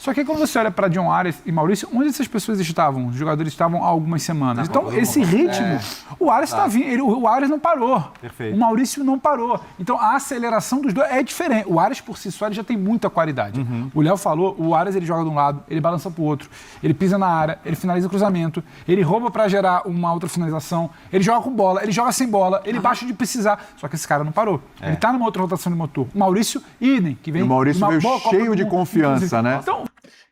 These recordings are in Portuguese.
Só que aí, quando você olha para John Arias e Maurício, onde essas pessoas estavam? Os jogadores estavam há algumas semanas. Então, esse ritmo, o Arias está vindo, o Arias não parou. Perfeito. O Maurício não parou. Então, a aceleração dos dois é diferente. O Arias, por si só, ele já tem muita qualidade. O Léo falou, o Arias, ele joga de um lado, ele balança para o outro, ele pisa na área, ele finaliza o cruzamento, ele rouba para gerar uma outra finalização, ele joga com bola, ele joga sem bola, ele baixa de precisar. Só que esse cara não parou. Ele está numa outra rotação de motor. O Maurício, idem, que vem. E o Maurício veio cheio de confiança, né? Então,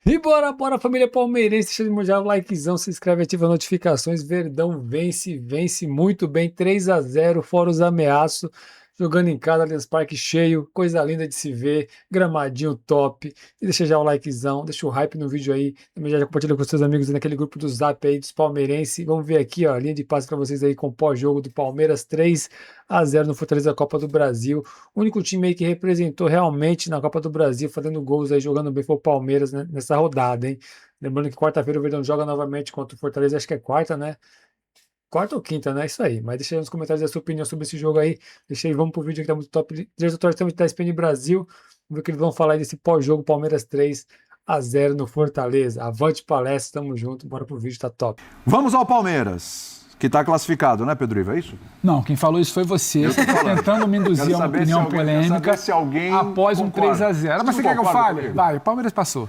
E bora, família palmeirense, deixa de mandar o likezão, se inscreve, ativa as notificações, Verdão vence muito bem, 3-0, fora os ameaços, jogando em casa, Allianz Parque cheio, coisa linda de se ver, gramadinho top, e deixa já o likezão, deixa o hype no vídeo aí, também já compartilha com seus amigos naquele grupo do Zap aí dos palmeirenses, vamos ver aqui, ó, linha de passe para vocês aí com pós-jogo do Palmeiras, 3-0 no Fortaleza Copa do Brasil, o único time aí que representou realmente na Copa do Brasil, fazendo gols aí, jogando bem, foi o Palmeiras, né, nessa rodada, hein, lembrando que quarta-feira o Verdão joga novamente contra o Fortaleza, acho que é quarta, né? Quarta ou quinta, né? Isso aí. Mas deixa aí nos comentários a sua opinião sobre esse jogo aí. Deixa aí, vamos pro vídeo que tá muito top. Diretor da ESPN Brasil. Vamos ver o que eles vão falar aí desse pós-jogo Palmeiras 3-0 no Fortaleza. Avante palestra, tamo junto. Bora pro vídeo, tá top. Vamos ao Palmeiras, que está classificado, né, Pedro Iva? É isso? não, quem falou isso foi você. Você está tentando me induzir a uma opinião polêmica após um 3-0. Mas você quer que eu fale? Vai, o Palmeiras passou.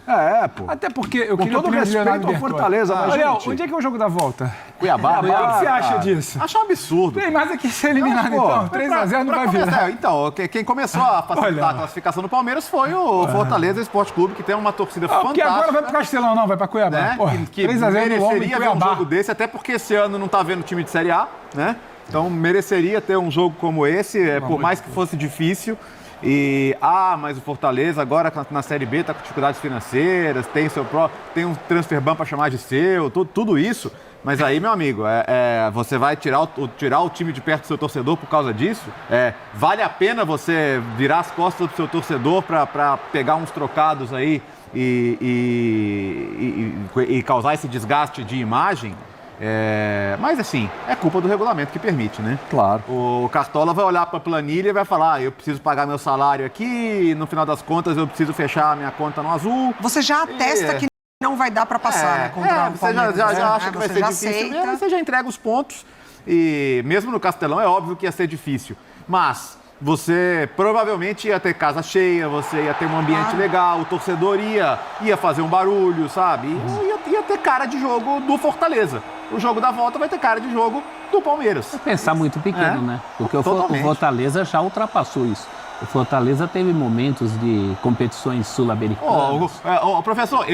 Pô. Até porque eu Com queria todo opinião de respeito Leonardo ao Bertozzi. Fortaleza, mas, Léo, gente... onde é que é o jogo da volta? Cuiabá, O que você acha disso? Acho um absurdo. Tem mais aqui ser eliminado, então. 3-0 não vai virar. Então, quem começou a facilitar a classificação do Palmeiras foi o Fortaleza Esporte Clube, que tem uma torcida Porque agora fantástica. vai pro Castelão, não, vai pra Cuiabá. Né? Porra, Que 3-0 no Lombo em mereceria ver um Cuiabá. jogo desse, até porque esse ano não tá vendo time de Série A, né? Então mereceria ter um jogo como esse, por mais que fosse difícil. Mas o Fortaleza agora na Série B tá com dificuldades financeiras, tem um transfer ban para chamar de seu, tudo isso. Mas aí, meu amigo, você vai tirar o time de perto do seu torcedor por causa disso? Vale a pena você virar as costas do seu torcedor para pegar uns trocados aí e causar esse desgaste de imagem? Mas assim, é culpa do regulamento que permite, né? Claro. O Cartola vai olhar para a planilha e vai falar, eu preciso pagar meu salário aqui, no final das contas eu preciso fechar a minha conta no azul. Você já atesta que não vai dar para passar, né? Contra o você Palmeiras, já né? acha que vai Você ser já difícil aceita. mesmo, você já entrega os pontos. E mesmo no Castelão é óbvio que ia ser difícil. Mas você provavelmente ia ter casa cheia, você ia ter um ambiente legal, o torcedor ia fazer um barulho, sabe? E ia ter cara de jogo do Fortaleza. O jogo da volta vai ter cara de jogo do Palmeiras. Pensar muito pequeno, né? Porque o Fortaleza já ultrapassou isso. O Fortaleza teve momentos de competições sul-americanas. Professor,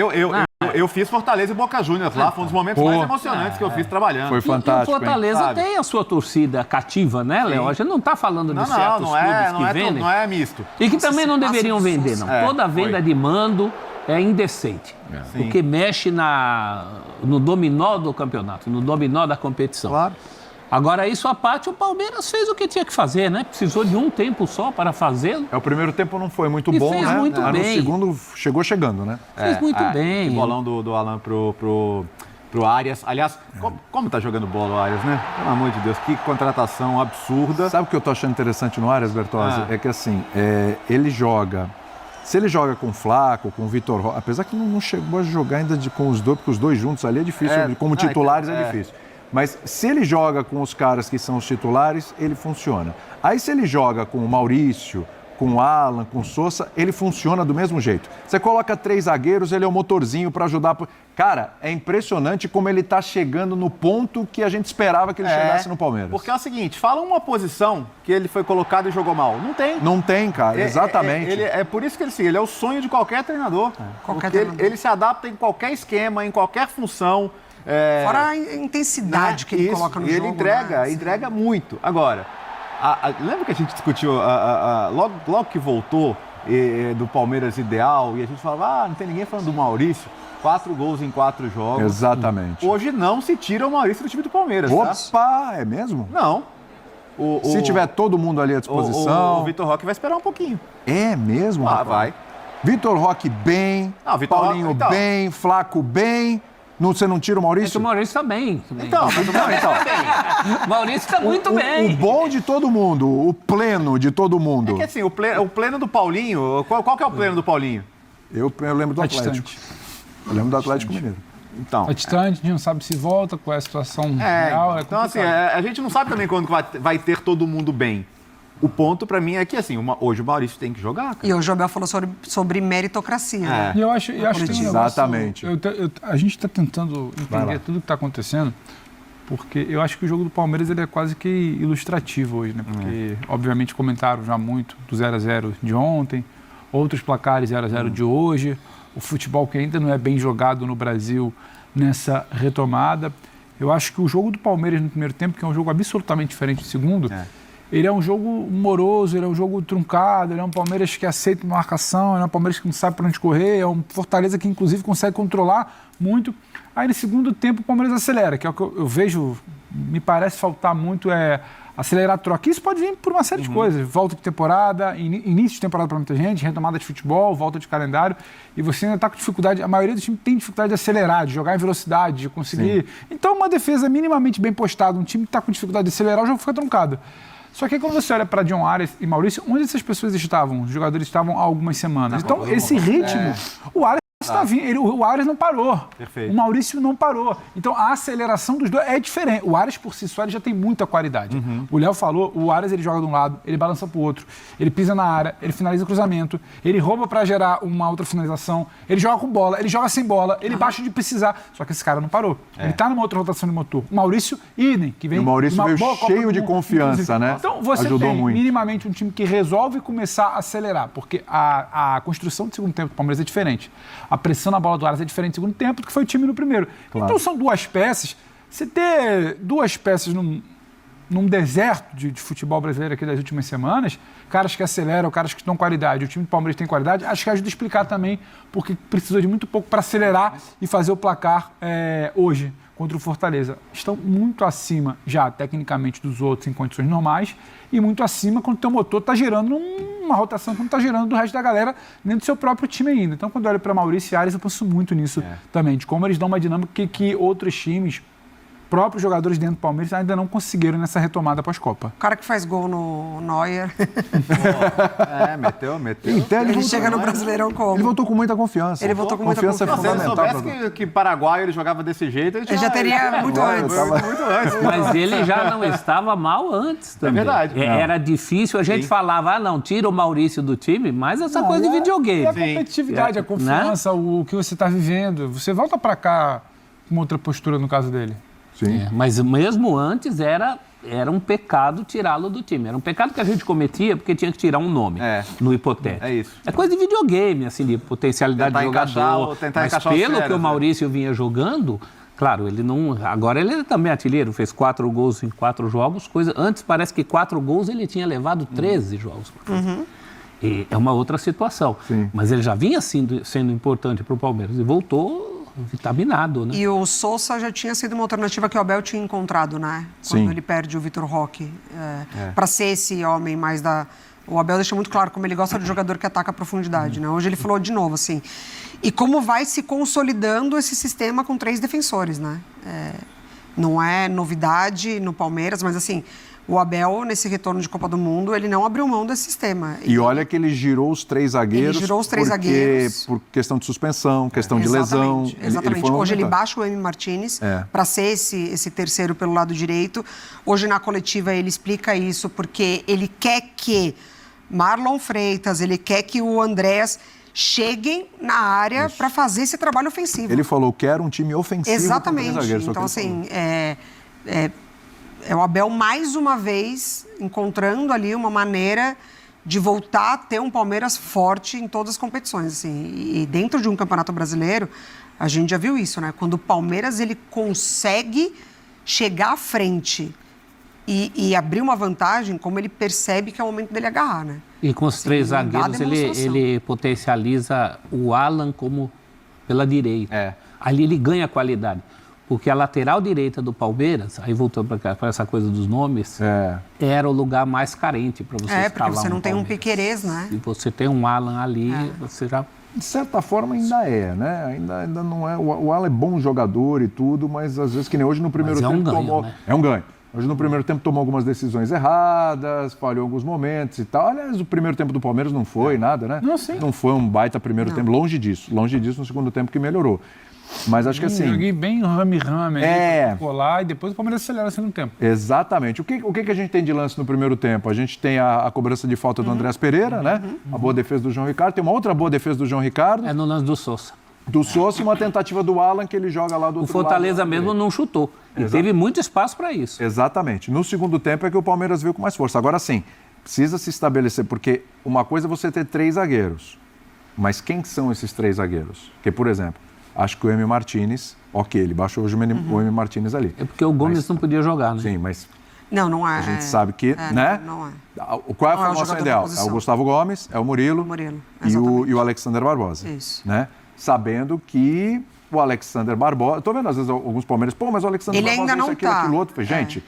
eu fiz Fortaleza e Boca Juniors lá, foi um dos momentos mais emocionantes que eu fiz trabalhando. Foi fantástico. E o Fortaleza hein? tem a sua torcida cativa, né, Léo? A gente não está falando de certos clubes que vendem. Não é misto. E que também não deveriam vender, não. Toda venda de mando é indecente. Porque mexe no dominó do campeonato, no dominó da competição. Claro. Agora, isso à parte, o Palmeiras fez o que tinha que fazer, né? Precisou de um tempo só para fazê-lo. O primeiro tempo não foi muito E bom, fez né? muito Mas bem. no segundo chegou chegando, né? Fez muito bem. O bolão do Alan pro Arias. Aliás, como tá jogando bola o Arias, né? Pelo amor de Deus, que contratação absurda. Sabe o que eu tô achando interessante no Arias, Bertozzi? É que assim, ele joga... Se ele joga com o Flaco, com o Vitor Roque, apesar que não chegou a jogar ainda com os dois, porque os dois juntos ali é difícil, como titulares é difícil. Mas se ele joga com os caras que são os titulares, ele funciona. Aí se ele joga com o Maurício, com o Alan, com o Sousa, ele funciona do mesmo jeito. Você coloca 3 zagueiros, ele é o motorzinho para ajudar. Cara, é impressionante como ele tá chegando no ponto que a gente esperava que ele chegasse no Palmeiras. Porque é o seguinte, fala uma posição que ele foi colocado e jogou mal. Não tem. Não tem, cara, exatamente. É por isso que ele é o sonho de qualquer treinador. Ele se adapta em qualquer esquema, em qualquer função. Fora a intensidade que ele coloca no jogo. Ele entrega muito. Agora, lembra que a gente discutiu logo que voltou do Palmeiras ideal e a gente falava, não tem ninguém falando do Maurício? 4 gols em 4 jogos. Exatamente. Hoje não se tira o Maurício do time do Palmeiras. Opa, é mesmo? Não. Se tiver todo mundo ali à disposição. O Vitor Roque vai esperar um pouquinho. É mesmo? Vai. Vitor Roque bem, Paulinho bem, Flaco bem. Você não tira o Maurício? O Maurício está bem. Então. O Maurício está muito bem. O bom de todo mundo, o pleno de todo mundo. É que assim, o pleno do Paulinho, qual que é o pleno do Paulinho? Eu lembro do Atlético. Eu lembro do Atlético Mineiro. Então, É distante, a gente não sabe se volta, qual é a situação real. então assim, a gente não sabe também quando vai ter todo mundo bem. O ponto pra mim é que assim, hoje o Maurício tem que jogar, cara. E hoje o Abel falou sobre meritocracia, né? E eu acho que tem um negócio- Exatamente. A gente está tentando entender tudo o que está acontecendo, porque eu acho que o jogo do Palmeiras ele é quase que ilustrativo hoje, né? Porque, obviamente, comentaram já muito do 0x0 de ontem, outros placares 0x0 de hoje, o futebol que ainda não é bem jogado no Brasil nessa retomada. Eu acho que o jogo do Palmeiras no primeiro tempo, que é um jogo absolutamente diferente do segundo, ele é um jogo moroso, ele é um jogo truncado, ele é um Palmeiras que aceita marcação, ele é um Palmeiras que não sabe para onde correr, é um Fortaleza que inclusive consegue controlar muito. Aí no segundo tempo o Palmeiras acelera, que é o que eu vejo, me parece faltar muito, acelerar a troca. Isso pode vir por uma série de coisas, volta de temporada, início de temporada para muita gente, retomada de futebol, volta de calendário, e você ainda está com dificuldade, a maioria dos times tem dificuldade de acelerar, de jogar em velocidade, de conseguir. Então uma defesa minimamente bem postada, um time que está com dificuldade de acelerar, o jogo fica truncado. Só que aí, quando você olha para John Arias e Maurício, onde essas pessoas estavam? Os jogadores estavam há algumas semanas. Então, esse ritmo, o Arias está vindo, o Arias não parou. Perfeito. O Maurício não parou. Então, a aceleração dos dois é diferente. O Arias, por si só, ele já tem muita qualidade. O Léo falou, o Arias ele joga de um lado, ele balança para o outro, ele pisa na área, ele finaliza o cruzamento, ele rouba para gerar uma outra finalização, ele joga com bola, ele joga sem bola, ele baixa de precisar. Só que esse cara não parou. Ele está numa outra rotação de motor. O Maurício, idem, que vem E o Maurício uma veio boa Copa cheio do de Mundo, confiança, inclusive. né? Então, você Ajudou tem muito. minimamente um time que resolve começar a acelerar, porque a construção do segundo tempo do Palmeiras é diferente. A pressão na bola do Arias é diferente no segundo tempo do que foi o time no primeiro. Claro. Então são duas peças. Você ter duas peças num deserto de futebol brasileiro aqui das últimas semanas, caras que aceleram, caras que dão qualidade, o time do Palmeiras tem qualidade, acho que ajuda a explicar também porque precisou de muito pouco para acelerar e fazer o placar hoje contra o Fortaleza. Estão muito acima já, tecnicamente, dos outros em condições normais e muito acima quando o teu motor está gerando uma rotação que não está gerando do resto da galera dentro do seu próprio time ainda. Então, quando eu olho para Maurício e Arias, eu penso muito nisso também, de como eles dão uma dinâmica que outros times, próprios jogadores dentro do Palmeiras, ainda não conseguiram nessa retomada pós-Copa. O cara que faz gol no Neuer, Meteu. Então, ele chega no Brasileirão como? Ele voltou com muita confiança. Ele voltou com muita Confiança é confiança. Se ele fundamental. soubesse que Paraguai ele jogava desse jeito, Ele já teria muito antes. Muito antes. Mas ele já não estava mal antes também. verdade. Era difícil, a gente falava, não, tira o Maurício do time, mas essa coisa de videogame. É a competitividade, a confiança, o que você está vivendo. Você volta para cá com uma outra postura no caso dele. Sim. Mas mesmo antes era um pecado tirá-lo do time. Era um pecado que a gente cometia porque tinha que tirar um nome no hipotético. É isso. É coisa de videogame, assim, de potencialidade Tentar de jogador. tentar Mas encaixar os pelo que feras, o Maurício vinha jogando, claro, ele não... Agora ele é também artilheiro, fez 4 gols em 4 jogos. Antes parece que 4 gols ele tinha levado 13 jogos. E é uma outra situação. Sim. Mas ele já vinha sendo importante para o Palmeiras e voltou vitaminado, né? E o Sousa já tinha sido uma alternativa que o Abel tinha encontrado, né? Sim. Quando ele perde o Vitor Roque. Para ser esse homem mais da... O Abel deixa muito claro como ele gosta de jogador que ataca a profundidade, né? Hoje ele falou de novo, assim. E como vai se consolidando esse sistema com 3 defensores, né? Não é novidade no Palmeiras, mas assim... O Abel, nesse retorno de Copa do Mundo, ele não abriu mão desse sistema. E olha que ele girou os 3 zagueiros. Ele girou os 3 zagueiros. Por questão de suspensão, questão de lesão. Exatamente. Ele Hoje ele aumentando. baixa o Emi Martinez para ser esse terceiro pelo lado direito. Hoje na coletiva ele explica isso porque ele quer que Marlon Freitas, ele quer que o Andrés cheguem na área para fazer esse trabalho ofensivo. Ele falou que era um time ofensivo. Exatamente. Com 3 zagueiros, Então, só que ele assim, é o Abel, mais uma vez, encontrando ali uma maneira de voltar a ter um Palmeiras forte em todas as competições. Assim. E dentro de um Campeonato Brasileiro, a gente já viu isso, né? Quando o Palmeiras ele consegue chegar à frente e abrir uma vantagem, como ele percebe que é o momento dele agarrar, né? E com os 3 não dá zagueiros, demonstração. ele potencializa o Alan como pela direita. Ali ele ganha qualidade. Porque a lateral direita do Palmeiras, aí voltando para essa coisa dos nomes, era o lugar mais carente para você escalar porque você não tem um Palmeiras. Piquerez, né? E você tem um Alan ali, você já... De certa forma ainda né? Ainda não é. O Alan é bom jogador e tudo, mas às vezes que nem hoje no primeiro Mas é um tempo ganho, tomou. né? É um ganho. Hoje no primeiro tempo tomou algumas decisões erradas, falhou em alguns momentos e tal. Aliás, o primeiro tempo do Palmeiras não foi nada, né? Não foi um baita primeiro tempo, longe disso no segundo tempo que melhorou. Mas acho que assim... Joguei bem rame-rame, colar, e depois o Palmeiras acelera assim no tempo. Exatamente. O que a gente tem de lance no primeiro tempo? A gente tem a cobrança de falta do Andrés Pereira, né? A boa defesa do João Ricardo. Tem uma outra boa defesa do João Ricardo. É no lance do Sousa. Do Sousa e uma tentativa do Alan que ele joga lá do outro lado. O Fortaleza mesmo não chutou. E teve muito espaço para isso. Exatamente. No segundo tempo é que o Palmeiras veio com mais força. Agora sim, precisa se estabelecer, porque uma coisa é você ter 3 zagueiros. Mas quem são esses 3 zagueiros? Porque, por exemplo, acho que o Emi Martínez, ele baixou hoje o Emi Martínez ali. É porque o Gomes não podia jogar, né? Sim, mas... Não é. A gente sabe que, né? Não é. Qual é a formação ideal? É o Gustavo Gomes, é o Murilo e o Alexander Barbosa. Isso. Né? Sabendo que o Alexander Barbosa... Estou vendo às vezes alguns palmeiros, mas o Alexander Ele Barbosa ainda não aquilo, aquilo outro. Gente,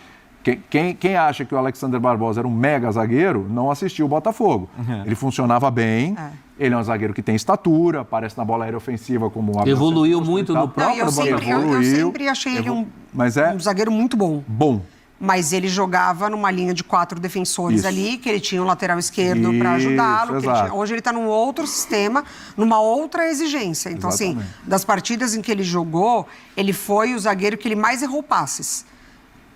quem acha que o Alexander Barbosa era um mega zagueiro, não assistiu o Botafogo. Ele funcionava bem, ele é um zagueiro que tem estatura, aparece na bola aérea ofensiva como um... Evoluiu muito no próprio Botafogo. Eu sempre achei ele um zagueiro muito bom. Mas ele jogava numa linha de 4 defensores ali, que ele tinha um lateral esquerdo para ajudá-lo. Hoje ele está num outro sistema, numa outra exigência. Então, assim, das partidas em que ele jogou, ele foi o zagueiro que ele mais errou passes.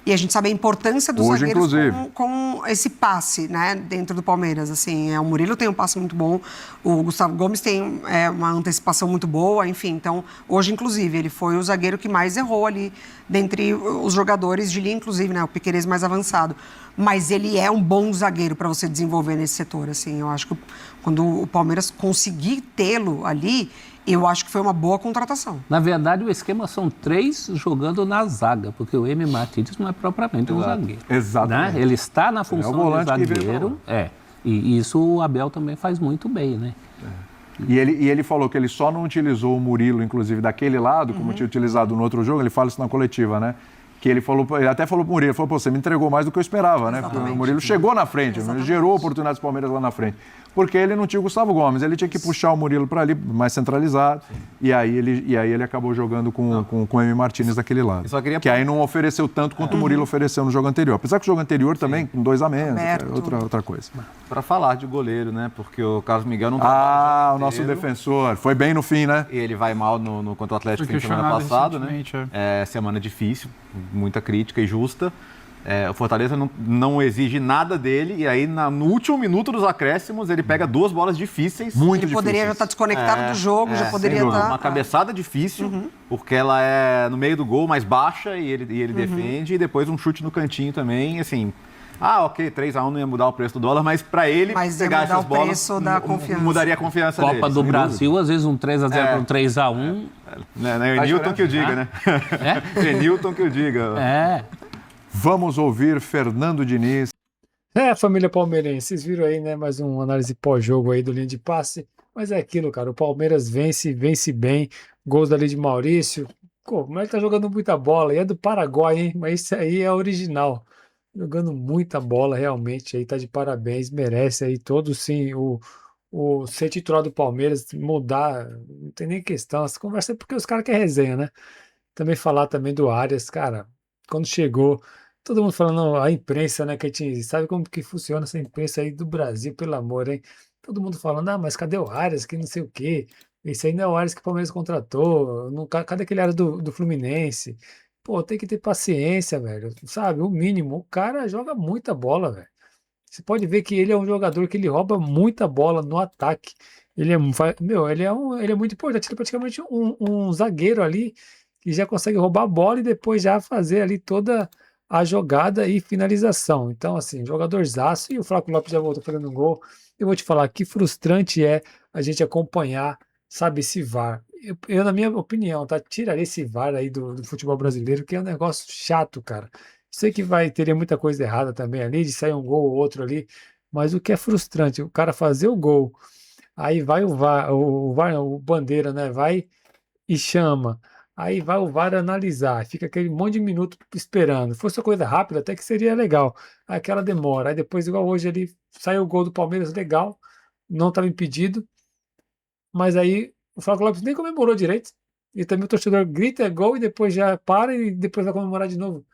E a gente sabe a importância dos zagueiros com esse passe, né, dentro do Palmeiras. Assim, o Murilo tem um passe muito bom, o Gustavo Gomes tem uma antecipação muito boa, enfim. Então, hoje, inclusive, ele foi o zagueiro que mais errou ali dentre os jogadores de linha, inclusive, né, o Piquerez mais avançado. Mas ele é um bom zagueiro para você desenvolver nesse setor. Assim, eu acho que quando o Palmeiras conseguir tê-lo ali, eu acho que foi uma boa contratação. Na verdade, o esquema são 3 jogando na zaga, porque o Emi Martínez não é propriamente um zagueiro. Exatamente. Né? Ele está na função de zagueiro. E isso o Abel também faz muito bem, né? E ele falou que ele só não utilizou o Murilo, inclusive, daquele lado, como tinha utilizado no outro jogo, ele fala isso na coletiva, né? Que ele até falou pro Murilo, ele falou, você me entregou mais do que eu esperava, né? Porque o Murilo chegou na frente, gerou oportunidades do Palmeiras lá na frente. Porque ele não tinha o Gustavo Gomes, ele tinha que puxar o Murilo para ali, mais centralizado, e aí ele acabou jogando com o Emi Martínez daquele lado. Que aí não ofereceu tanto quanto o Murilo ofereceu no jogo anterior. Apesar que o jogo anterior também, com 2 a menos, outra coisa. Para falar de goleiro, né? Porque o Carlos Miguel não tá o nosso defensor. Foi bem no fim, né? E ele vai mal contra o Atlético fim de semana passado, né? Semana difícil, muita crítica e justa. O Fortaleza não exige nada dele e aí no último minuto dos acréscimos ele pega 2 bolas difíceis. Muito difíceis. Ele poderia já estar desconectado do jogo, já poderia estar... Uma cabeçada difícil, porque ela é no meio do gol, mais baixa e ele defende, e depois um chute no cantinho também, assim... ok, 3-1 não ia mudar o preço do dólar, mas para ele pegar essas bolas, preço da confiança. Mudaria a confiança dele. Copa do Brasil, às vezes um 3-0 para um 3-1. É o Newton que eu diga, né? É Newton que eu diga. Vamos ouvir Fernando Diniz. Família palmeirense, vocês viram aí, né, mais uma análise pós-jogo aí do linha de passe, mas é aquilo, cara, o Palmeiras vence bem, gols dali de Maurício, como ele tá jogando muita bola, e é do Paraguai, hein, mas isso aí é original, jogando muita bola, realmente, aí tá de parabéns, merece aí todo, sim, o ser titular do Palmeiras, mudar, não tem nem questão, essa conversa é porque os caras querem resenha, né, também falar também do Arias, cara, quando chegou... Todo mundo falando, a imprensa, né, que a gente sabe como que funciona essa imprensa aí do Brasil, pelo amor, hein? Todo mundo falando, mas cadê o Arias, que não sei o quê? Esse aí não é o Arias que o Palmeiras contratou, cadê aquele Arias do Fluminense? Pô, tem que ter paciência, velho, sabe? O mínimo, o cara joga muita bola, velho. Você pode ver que ele é um jogador que ele rouba muita bola no ataque. Ele é muito importante, ele é praticamente um zagueiro ali, que já consegue roubar a bola e depois já fazer ali toda... a jogada e finalização. Então, assim, jogadorzaço, e o Flávio Lopes já voltou fazendo um gol. Eu vou te falar que frustrante é a gente acompanhar, sabe, esse VAR. Eu, na minha opinião, tá? Tiraria esse VAR aí do futebol brasileiro, que é um negócio chato, cara. Sei que teria muita coisa errada também ali, de sair um gol ou outro ali, mas o que é frustrante, o cara fazer o gol, aí vai o VAR, o Bandeira, né, vai e chama. Aí vai o VAR analisar, fica aquele monte de minuto esperando. Se fosse uma coisa rápida, até que seria legal. Aí aquela demora. Aí depois, igual hoje, ele saiu o gol do Palmeiras, legal, não estava impedido. Mas aí o Flávio Lopes nem comemorou direito. E também o torcedor grita, é gol, e depois já para e depois vai comemorar de novo.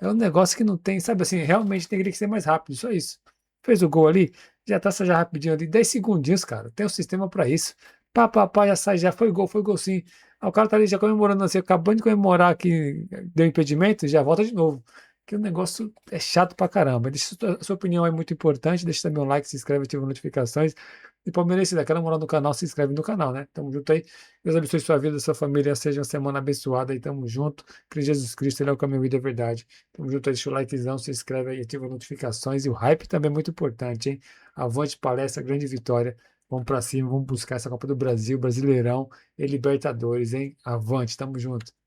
É um negócio que não tem, sabe assim, realmente tem que ser mais rápido, só isso. Fez o gol ali, já tá já rapidinho ali, 10 segundinhos, cara. Tem um sistema pra isso. Pá, já sai, já foi gol sim. O cara tá ali já comemorando assim, acabando de comemorar que deu impedimento, já volta de novo. Que o negócio é chato pra caramba. Deixa a sua opinião é muito importante, deixa também um like, se inscreve, ativa as notificações. E palmeirense, daquela moral no canal, se inscreve no canal, né? Tamo junto aí. Deus abençoe sua vida, sua família, seja uma semana abençoada e tamo junto. Crê em Jesus Cristo, Ele é o caminho, a vida e a verdade. Tamo junto aí, deixa o likezão, se inscreve aí, ativa as notificações. E o hype também é muito importante, hein? Avante palestra, grande vitória. Vamos pra cima, vamos buscar essa Copa do Brasil, Brasileirão e Libertadores, hein? Avante, tamo junto.